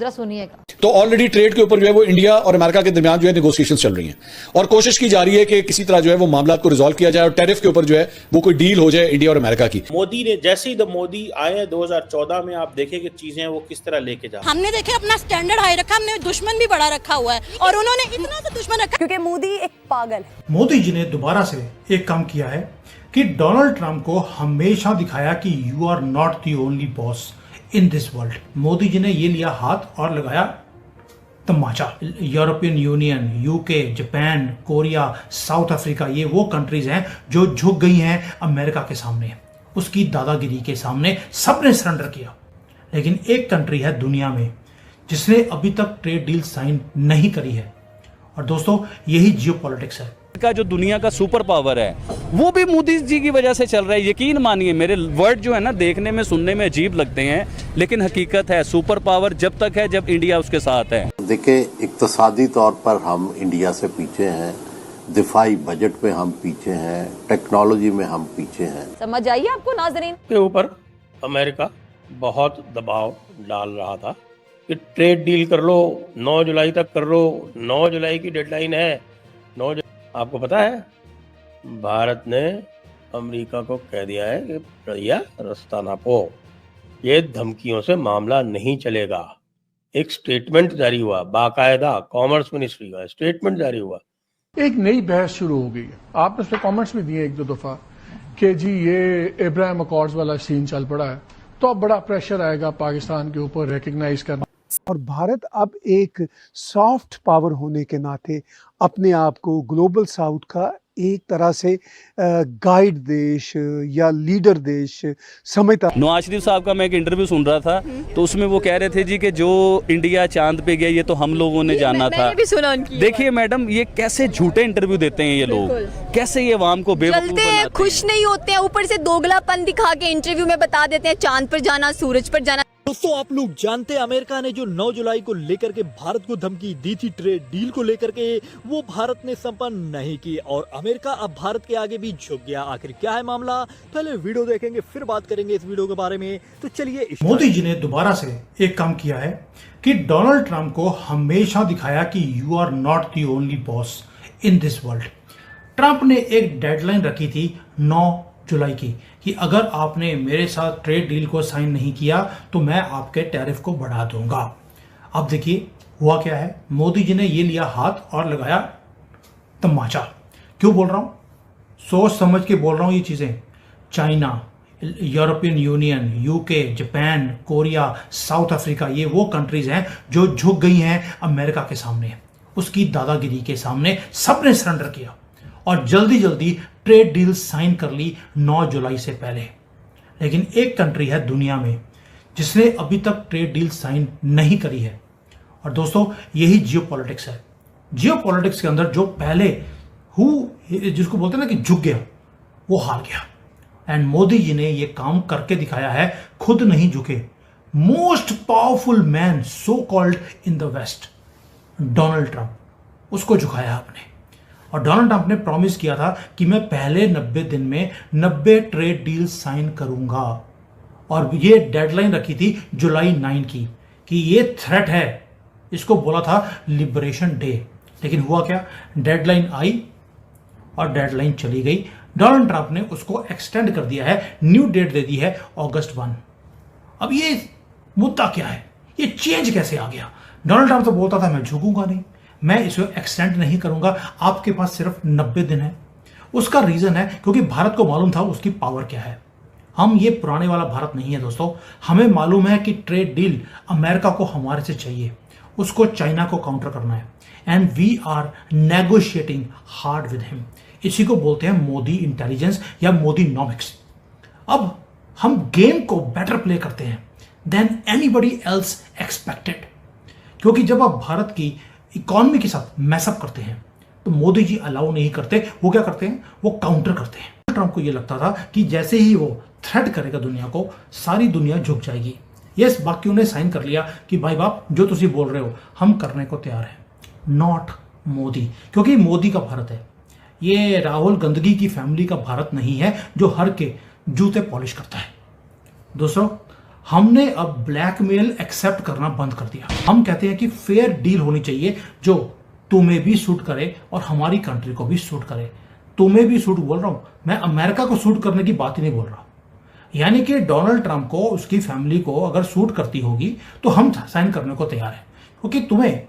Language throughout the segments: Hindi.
जरा सुनिएगा। तो ऑलरेडी ट्रेड के ऊपर जो है वो इंडिया और अमेरिका के दरमियान जो है नेगोशिएशंस चल रही हैं और कोशिश की जा रही है कि किसी तरह जो है वो मामला को रिजॉल्व किया जाए और टैरिफ के ऊपर जो है वो कोई डील हो जाए इंडिया और अमेरिका की। मोदी ने जैसे ही मोदी आए 2014 में, आप देखें कि चीजें वो किस तरह लेके जा, हमने देखे अपना स्टैंडर्ड हाई रखा, हमने दुश्मन भी बड़ा रखा हुआ है और उन्होंने इतना सा दुश्मन रखा क्योंकि मोदी एक पागल है। मोदी जी ने दोबारा से एक काम किया है कि डोनाल्ड ट्रंप को हमेशा दिखाया कि you are not the only boss in this world. Modi ji ने ये लिया हाथ और लगाया तमाचा। European Union, UK, Japan, Korea, South Africa, ये वो कंट्रीज हैं जो झुक गई हैं अमेरिका के सामने, उसकी दादागिरी के सामने। सबने सरेंडर किया। लेकिन एक कंट्री है दुनिया में जिसने अभी तक ट्रेड डील साइन नहीं करी है, और दोस्तों यही जियोपॉलिटिक्स है का जो दुनिया का सुपर पावर है वो भी मोदी जी की वजह से चल रहा है। यकीन मानिए, मेरे वर्ड जो है ना देखने में सुनने में अजीब लगते हैं, लेकिन हकीकत है सुपर पावर जब तक है जब इंडिया उसके साथ है। देखिए, इक्तिसादी तौर पर हम इंडिया से पीछे हैं, दिफाई बजट में हम पीछे हैं, टेक्नोलॉजी में हम पीछे हैं। समझ आइए आपको नाजरीन? के ऊपर अमेरिका बहुत दबाव डाल रहा था कि ट्रेड डील कर लो, 9 जुलाई तक कर लो, 9 जुलाई की डेडलाइन है। आपको पता है भारत ने अमेरिका को कह दिया है कि भैया रास्ता नापो, ये धमकियों से मामला नहीं चलेगा। एक स्टेटमेंट जारी हुआ, बाकायदा कॉमर्स मिनिस्ट्री का स्टेटमेंट जारी हुआ। एक नई बहस शुरू हो गई है। आपने उसमें कमेंट्स भी दिए 1-2 दफा कि जी ये अब्राहम अकॉर्ड्स वाला सीन चल पड़ा है, तो अब बड़ा प्रेशर आएगा पाकिस्तान के ऊपर रिकग्नाइज करना। और भारत अब एक सॉफ्ट पावर होने के नाते अपने आप को ग्लोबल साउथ का एक तरह से गाइड देश या लीडर देश समझता। नवाज शरीफ साहब का मैं एक इंटरव्यू सुन रहा था, तो उसमें वो कह रहे थे जी कि जो इंडिया चांद पे गया ये तो हम लोगों ने जाना था। देखिए मैडम, ये कैसे झूठे इंटरव्यू देते हैं ये लोग, कैसे ये अवाम को बेवकूफ बनाते हैं। खुश नहीं होते हैं, ऊपर से दोगलापन दिखा के इंटरव्यू में बता देते हैं चांद पर जाना, सूरज पर जाना। दोस्तों, आप लोग जानते हैं अमेरिका ने जो 9 जुलाई को लेकर के भारत को धमकी दी थी ट्रेड डील को लेकर के, वो भारत ने संपन्न नहीं की और अमेरिका अब भारत के आगे भी झुक गया। आखिर क्या है मामला, पहले वीडियो देखेंगे फिर बात करेंगे इस वीडियो के बारे में। तो चलिए, मोदी जी ने दोबारा से एक काम किया है कि डोनाल्ड ट्रंप को हमेशा दिखाया कि you are not the only boss in this world. Trump ने एक डेडलाइन रखी थी 9 जुलाई की कि अगर आपने मेरे साथ ट्रेड डील को साइन नहीं किया तो मैं आपके टैरिफ को बढ़ा दूंगा। अब देखिए हुआ क्या है। मोदी जी ने ये लिया हाथ और लगाया तमाचा। क्यों बोल रहा हूं? सोच समझ के बोल रहा हूं ये चीजें। China, European Union, UK, Japan, Korea, South Africa, ये वो कंट्रीज हैं जो झुक गई हैं अमेरिका के सामने, उसकी दादागिरी के सामने। सबने सरेंडर किया और जल्दी जल्दी ट्रेड डील साइन कर ली 9 जुलाई से पहले। लेकिन एक कंट्री है दुनिया में जिसने अभी तक ट्रेड डील साइन नहीं करी है, और दोस्तों यही जियोपॉलिटिक्स है। जियोपॉलिटिक्स के अंदर जो पहले जिसको बोलते हैं ना कि झुक गया, वो हार गया। एंड मोदी जी ने ये काम करके दिखाया है, खुद नहीं झुके। Most powerful man so called in the west, Donald Trump, उसको झुकाया आपने। और डोनाल्ड ट्रंप ने प्रॉमिस किया था कि मैं पहले 90 दिन में 90 ट्रेड डील साइन करूंगा, और ये डेडलाइन रखी थी जुलाई 9 की कि ये थ्रेट है। इसको बोला था लिबरेशन डे। लेकिन हुआ क्या, डेडलाइन आई और डेडलाइन चली गई। डोनाल्ड ट्रंप ने उसको एक्सटेंड कर दिया है, न्यू डेट दे दी है अगस्त 1। अब ये मुद्दा क्या है, ये चेंज कैसे आ गया? डोनाल्ड ट्रंप तो बोलता था मैं झुकूंगा नहीं, मैं इसको एक्सटेंड नहीं करूंगा, आपके पास सिर्फ 90 दिन है। उसका रीजन है क्योंकि भारत को मालूम था उसकी पावर क्या है। हम ये पुराने वाला भारत नहीं है दोस्तों। हमें मालूम है कि ट्रेड डील अमेरिका को हमारे से चाहिए, उसको चाइना को काउंटर करना है, and we are negotiating hard with him. इसी को बोलते हैं मोदी इंटेलिजेंस या मोदी नॉमिक्स। अब हम गेम को बेटर प्ले करते हैं देन एनीबडी एल्स एक्सपेक्टेड, क्योंकि जब आप भारत की इकोनॉमी के साथ मैसअप करते हैं तो मोदी जी अलाउ नहीं करते। वो क्या करते हैं, वो काउंटर करते हैं। ट्रंप को ये लगता था कि जैसे ही वो थ्रेट करेगा दुनिया को, सारी दुनिया झुक जाएगी। यस, बाकियों ने साइन कर लिया कि भाई बाप जो तुसी बोल रहे हो हम करने को तैयार हैं। नॉट मोदी, क्योंकि मोदी का भारत है, ये राहुल गंदगी की फैमिली का भारत नहीं है जो हर के जूते पॉलिश करता है। दोस्तों, हमने अब ब्लैकमेल एक्सेप्ट करना बंद कर दिया। हम कहते हैं कि फेयर डील होनी चाहिए जो तुम्हें भी सूट करे और हमारी कंट्री को भी सूट करे। तुम्हें भी सूट बोल रहा हूं, मैं अमेरिका को सूट करने की बात ही नहीं बोल रहा। यानी कि डोनाल्ड ट्रंप को, उसकी फैमिली को अगर सूट करती होगी तो हम साइन करने को तैयार हैं, क्योंकि तुम्हें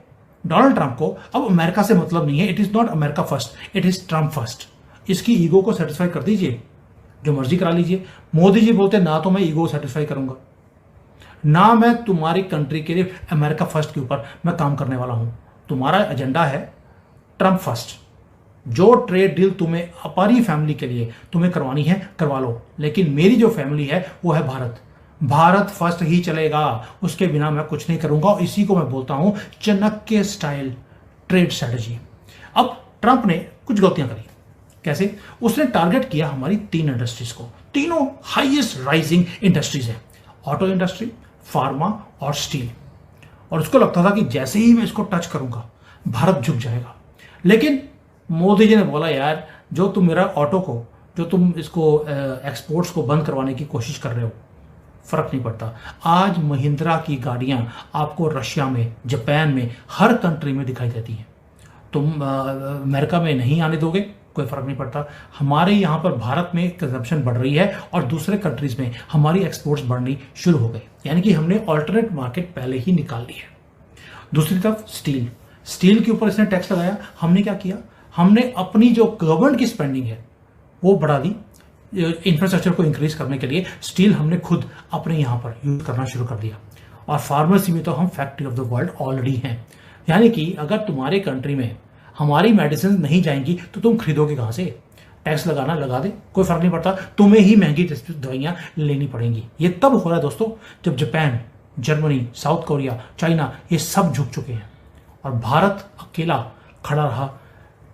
डोनाल्ड ट्रंप को अब अमेरिका से मतलब नहीं है। It is not America first, it is Trump first. इसकी ईगो को सेटिस्फाई कर दीजिए, जो मर्जी करा लीजिए। मोदी जी बोलते ना तो मैं ईगो सेटिस्फाई करूंगा, ना मैं तुम्हारी कंट्री के लिए अमेरिका फर्स्ट के ऊपर मैं काम करने वाला हूं। तुम्हारा एजेंडा है ट्रंप फर्स्ट। जो ट्रेड डील तुम्हें अपनी फैमिली के लिए तुम्हें करवानी है करवा लो, लेकिन मेरी जो फैमिली है वो है भारत। भारत फर्स्ट ही चलेगा, उसके बिना मैं कुछ नहीं करूंगा। और इसी को मैं बोलता हूं चाणक्य स्टाइल ट्रेड स्ट्रेटजी। अब ट्रंप ने कुछ गलतियां करी। कैसे? उसने टारगेट किया हमारी 3 इंडस्ट्रीज को। तीनों हाईएस्ट राइजिंग इंडस्ट्रीज है, ऑटो इंडस्ट्री, फार्मा और स्टील। और उसको लगता था कि जैसे ही मैं इसको टच करूंगा भारत झुक जाएगा। लेकिन मोदी जी ने बोला, यार जो तुम मेरा ऑटो को, जो तुम इसको एक्सपोर्ट्स को बंद करवाने की कोशिश कर रहे हो, फर्क नहीं पड़ता। आज महिंद्रा की गाड़ियां आपको रशिया में, जापान में, हर कंट्री में दिखाई देती हैं। तुम अमेरिका में नहीं आने दोगे, कोई फर्क नहीं पड़ता। हमारे यहाँ पर भारत में कंजम्पशन बढ़ रही है और दूसरे कंट्रीज में हमारी एक्सपोर्ट्स बढ़नी शुरू हो गई। यानी कि हमने ऑल्टरनेट मार्केट पहले ही निकाल ली है। दूसरी तरफ स्टील के ऊपर इसने टैक्स लगाया। हमने क्या किया? हमने अपनी जो गवर्नमेंट की स्पेंडिंग है वो बढ़ा दी। इंफ्रास्ट्रक्चर को इंक्रीज करने के लिए स्टील हमने खुद अपने यहाँ पर यूज करना शुरू कर दिया। और फार्मेसी में तो हम factory of the world already हैं। यानी कि अगर तुम्हारे कंट्री में हमारी मेडिसिन नहीं जाएंगी तो तुम खरीदोगे कहाँ से? टैक्स लगाना लगा दे, कोई फर्क नहीं पड़ता। तुम्हें ही महंगी दवाइयाँ लेनी पड़ेंगी। ये तब हो रहा है दोस्तों जब Japan, Germany, south Korea, China ये सब झुक चुके हैं और भारत अकेला खड़ा रहा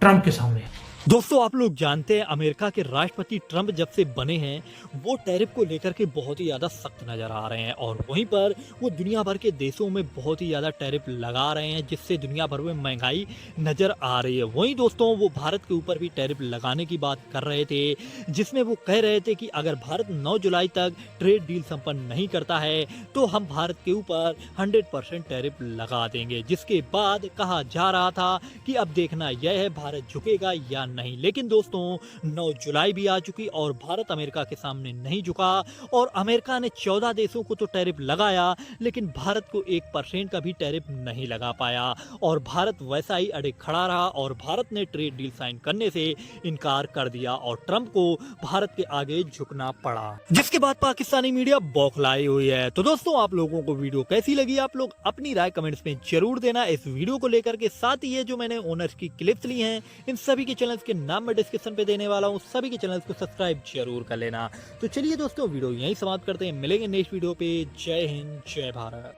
ट्रंप के सामने। दोस्तों, आप लोग जानते हैं अमेरिका के राष्ट्रपति ट्रंप जब से बने हैं वो टैरिफ को लेकर के बहुत ही ज़्यादा सख्त नज़र आ रहे हैं और वहीं पर वो दुनिया भर के देशों में बहुत ही ज़्यादा टैरिफ लगा रहे हैं, जिससे दुनिया भर में महंगाई नज़र आ रही है। वहीं दोस्तों वो भारत के ऊपर भी टैरिफ लगाने की बात कर रहे थे, जिसमें वो कह रहे थे कि अगर भारत 9 जुलाई तक ट्रेड डील संपन्न नहीं करता है तो हम भारत के ऊपर 100% टैरिफ लगा देंगे। जिसके बाद कहा जा रहा था कि अब देखना यह है भारत झुकेगा या नहीं। लेकिन दोस्तों 9 जुलाई भी आ चुकी और भारत अमेरिका के सामने नहीं झुका और अमेरिका ने 14 देशों को तो टैरिफ लगाया लेकिन भारत को 1% का भी टैरिफ नहीं लगा पाया और भारत वैसा ही अड़े खड़ा रहा और भारत ने ट्रेड डील साइन करने से इनकार कर दिया और ट्रंप को भारत के आगे झुकना पड़ा, जिसके बाद पाकिस्तानी मीडिया बौखलाई हुई है। तो दोस्तों आप लोगों को वीडियो कैसी लगी? आप लोग अपनी राय कमेंट्स में जरूर देना इस वीडियो को लेकर के। साथ ही ये जो मैंने ओनर्स की क्लिप्स ली हैं इन सभी के चैनल्स के नाम मैं डिस्क्रिप्शन पे देने वाला हूँ, सभी के चैनल्स को सब्सक्राइब जरूर कर लेना। तो चलिए दोस्तों वीडियो यहीं समाप्त करते हैं, मिलेंगे नेक्स्ट वीडियो पे। जय हिंद, जय भारत।